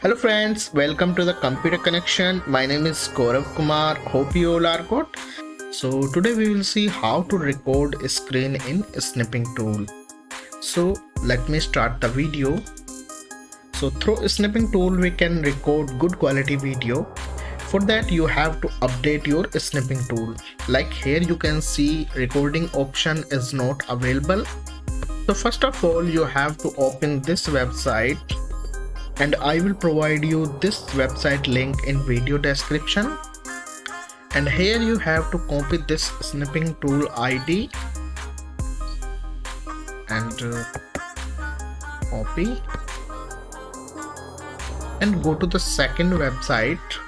Hello friends, welcome to the computer connection. My name is Gaurav Kumar. Hope you all are good. So today we will see how to record a screen in Snipping tool. So let me start the video. So through Snipping tool we can record good quality video. For that you have to update your Snipping tool. Like here you can see recording option is not available. So first of all you have to open this website, and I will provide you this website link in video description. And here you have to copy this snipping tool ID and copy and go to the second website,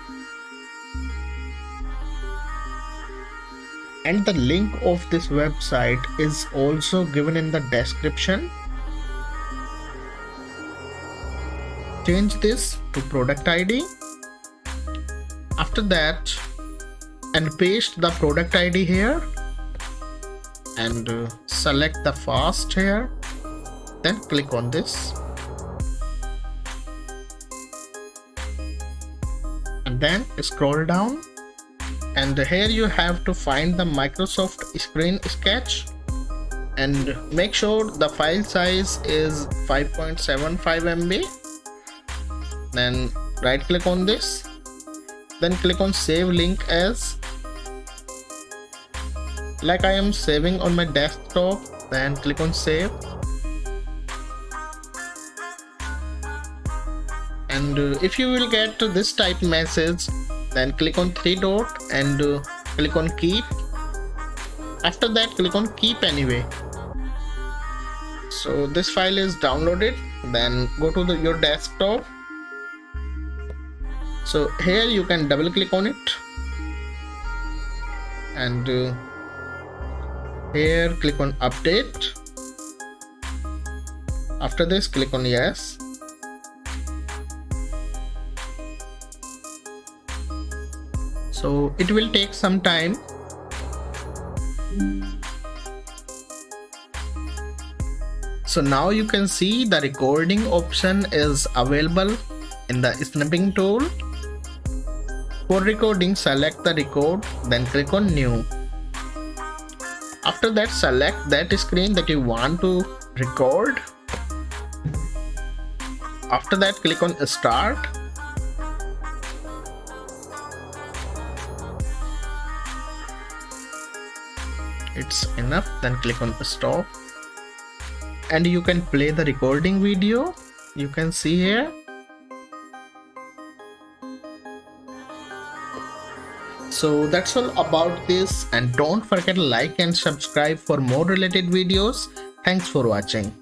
and the link of this website is also given in the description. Change this to product ID. After that, and paste the product ID here and select the fast here, then click on this and then scroll down, and here you have to find the Microsoft Screen Sketch and make sure the file size is 5.75 MB. Then right click on this, then click on save link as. Like I am saving on my desktop, then click on save, and if you will get this type message, then click on three dot and click on keep. After that click on keep anyway. So this file is downloaded, then go to your desktop. So here you can double click on it, and here click on update. After this click on yes. So it will take some time. So now you can see the recording option is available in the snipping tool. For recording, select the record, then click on new. After that select that screen that you want to record. After that click on start. It's enough, then click on stop, and you can play the recording video. You can see here. So that's all about this, and don't forget to like and subscribe for more related videos. Thanks for watching.